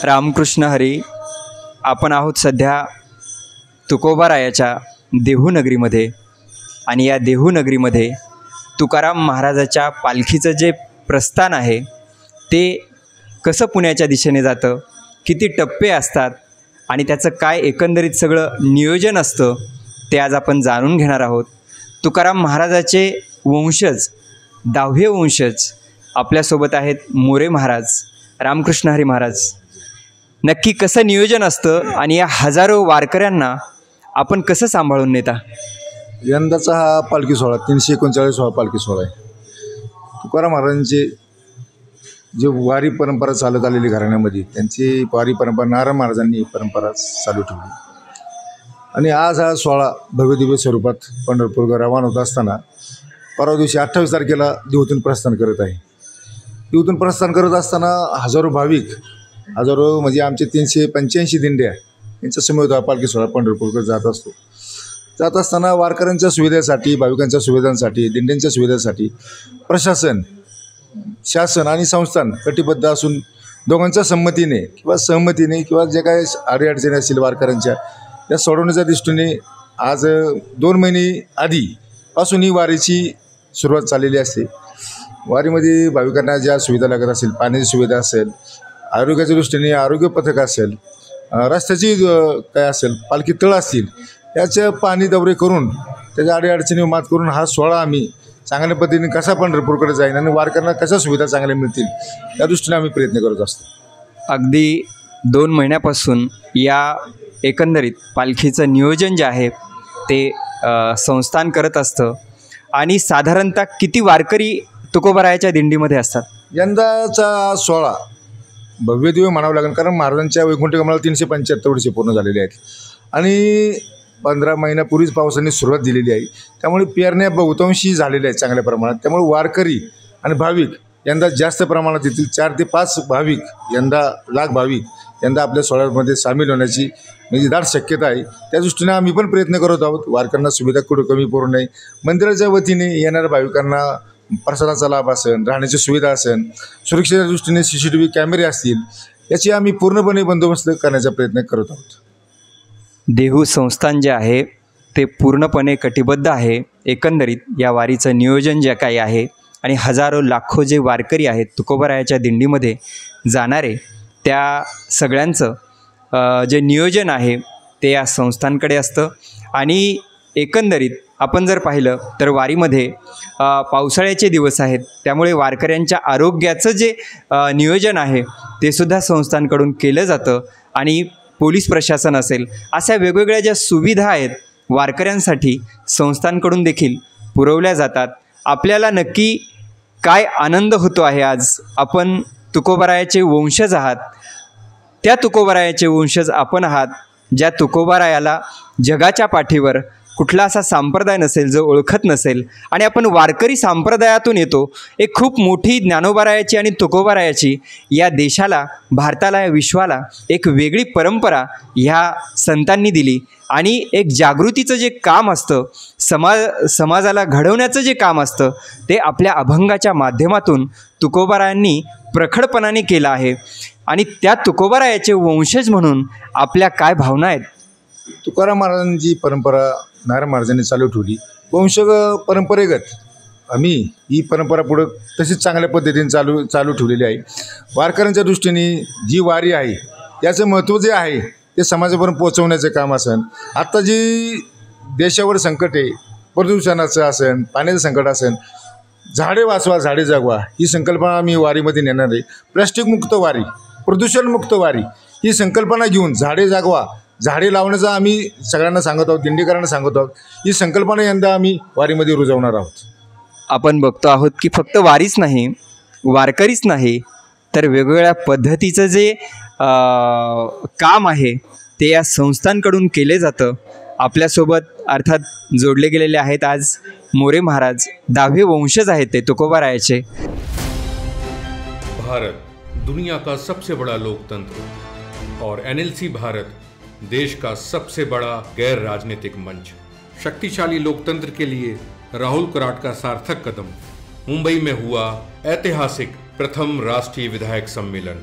रामकृष्ण हरी. आपण आहोत सध्या तुकोबारायाच्या देहू नगरीमध्ये आणि या देहू नगरीमध्ये तुकाराम महाराजाच्या पालखीचं जे प्रस्थान आहे ते कसं पुण्याच्या दिशेने जातं, किती टप्पे असतात आणि त्याचं काय एकंदरीत सगळं नियोजन असतं ते आज आपण जाणून घेणार आहोत. तुकाराम महाराजाचे वंशज, 10वे वंशज आपल्यासोबत आहेत मोरे महाराज, रामकृष्ण हरी महाराज. नक्की कसं नियोजन असतं आणि या हजारो वारकऱ्यांना आपण कसं सांभाळून नेता? यंदाचा हा पालखी सोहळा 339 पालखी सोहळा आहे. तुकाराम महाराजांचे जे वारी परंपरा चालत आलेली घराण्यामध्ये त्यांची वारी परंपरा नारायण महाराजांनी परंपरा चालू ठेवली आणि आज हा सोहळा भव्यदिव्य स्वरूपात पंढरपूर रवाना होत असताना परवा दिवशी 28 तारखेला देहूतून प्रस्थान करत आहे. देहूतून प्रस्थान करत असताना हजारो भाविक, हजारो म्हणजे आमचे 385 दिंड्या यांच्या समोर हा पालखी सोहळा पंढरपूरकडे जात असतो. जात असताना वारकऱ्यांच्या सुविधेसाठी, भाविकांच्या सुविधांसाठी, दिंड्यांच्या सुविधेसाठी प्रशासन, शासन आणि संस्थान कटिबद्ध असून दोघांच्या संमतीने किंवा सहमतीने किंवा जे काही अडीअडचणी असतील वारकऱ्यांच्या त्या सोडवण्याच्या दृष्टीने आज 2 महिने आधीपासून ही वारीची सुरुवात चाललेली असते. वारीमध्ये भाविकांना ज्या सुविधा लागत असेल, पाण्याची सुविधा असेल, आरोग्याच्या दृष्टीने आरोग्य पथक असेल, रस्त्याची काय असेल, पालखी तळ असतील, याचं पाणी दौरे करून त्याच्या अडीअडचणी मात करून हा सोहळा आम्ही चांगल्या पद्धतीने कसा पंढरपूरकडे जाईन आणि वारकऱ्यांना कशा सुविधा चांगल्या मिळतील या दृष्टीने आम्ही प्रयत्न करत असतो. अगदी 2 महिन्यापासून या एकंदरीत पालखीचं नियोजन जे आहे ते संस्थान करत असतं. आणि साधारणतः किती वारकरी तुकोबारायाच्या दिंडीमध्ये असतात? यंदाचा सोहळा भव्यदिव्य म्हणावं लागेल, कारण महाराजांच्या वैकुंठ गमनाला 375 वर्षे पूर्ण झालेले आहेत आणि 15 महिन्यापूर्वीच पावसाने सुरुवात दिलेली आहे. त्यामुळे पेरण्या बहुतांशी झालेल्या आहेत चांगल्या प्रमाणात. त्यामुळे वारकरी आणि भाविक यंदा जास्त प्रमाणात येतील. 4 ते 5 भाविक लाख भाविक यंदा आपल्या सोहळ्यामध्ये सामील होण्याची म्हणजे दाट शक्यता आहे. त्या दृष्टीने आम्ही पण प्रयत्न करत आहोत वारकऱ्यांना सुविधा कुठं कमी पडू नये. मंदिराच्या वतीने येणाऱ्या भाविकांना प्रसादाचा लाभ असेल, राहण्याची सुविधा असेल, सुरक्षेच्या दृष्टीने CCTV कॅमेरे असतील, याची आम्ही पूर्णपणे बंदोबस्त करण्याचा प्रयत्न करत आहोत. देहू संस्थान जे आहे ते पूर्णपणे कटिबद्ध आहे एकंदरीत या वारीचं नियोजन जे काही आहे. आणि हजारो लाखो जे वारकरी आहेत तुकोबारायाच्या दिंडीमध्ये जाणारे, त्या सगळ्यांचं जे नियोजन आहे ते या संस्थांकडे असतं. आणि एकंदरीत आपण जर पाहिलं तर वारीमध्ये पावसाळ्याचे दिवस आहेत, त्यामुळे वारकऱ्यांच्या आरोग्याचं जे नियोजन आहे ते सुद्धा संस्थांकडून केलं जातं. आणि पोलीस प्रशासन असेल, अशा वेगवेगळ्या ज्या सुविधा आहेत वारकऱ्यांसाठी संस्थांकडून देखील पुरवल्या जातात. आपल्याला नक्की काय आनंद होतो आहे? आज आपण तुकोबारायाचे वंशज आहात, त्या तुकोबारायाचे वंशज आपण आहात ज्या तुकोबारायाला जगाच्या पाठीवर कुठला असा संप्रदाय नसेल जो ओळखत नसेल. आणि आपण वारकरी संप्रदायातून येतो. एक खूप मोठी ज्ञानोबारायाची आणि तुकोबारायाची या देशाला, भारताला, या विश्वाला एक वेगळी परंपरा ह्या संतांनी दिली. आणि एक जागृतीचं जे काम असतं, समाजाला घडवण्याचं जे काम असतं ते आपल्या अभंगाच्या माध्यमातून तुकोबारायांनी प्रखडपणाने केलं आहे. आणि त्या तुकोबारायाचे वंशज म्हणून आपल्या काय भावना आहेत? तुकाराम महाराजांची परंपरा नारायण महाराजांनी चालू ठेवली. वंश परंपरेगत आम्ही ही परंपरा पुढं तशीच चांगल्या पद्धतीने चालू ठेवलेली आहे. वारकऱ्यांच्या दृष्टीने जी वारी आहे त्याचं महत्त्व जे आहे ते समाजापर्यंत पोहोचवण्याचं काम असेल. आत्ता जी देशावर संकट आहे, प्रदूषणाचं असेल, पाण्याचं संकट असेल, झाडे वाचवा झाडे जगवा ही संकल्पना आम्ही वारीमध्ये नेणार आहे. प्लॅस्टिकमुक्त वारी, प्रदूषणमुक्त वारी ही संकल्पना घेऊन झाडे जागवा, झाडे लावण्याचं आम्ही सगळ्यांना सांगत आहोत, दिंडीकरांना सांगत आहोत. ही संकल्पना यंदा आम्ही वारीमध्ये रुजवणार आहोत. आपण बघतो आहोत की फक्त वारीच नाही, वारकरीच नाही, तर वेगवेगळ्या पद्धतीचं जे काम आहे ते या संस्थांकडून केले जातं. आपल्यासोबत अर्थात जोडले गेलेले आहेत आज मोरे महाराज, 10वे वंशज आहेत ते तुकोबारायाचे. भारत दुनिया का सबसे बड़ा लोकतंत्र और NLC भारत देश का सबसे बड़ा गैर राजनीतिक मंच। शक्तिशाली लोकतंत्र के लिए राहुल कराट का सार्थक कदम। मुंबई में हुआ ऐतिहासिक प्रथम राष्ट्रीय विधायक सम्मेलन।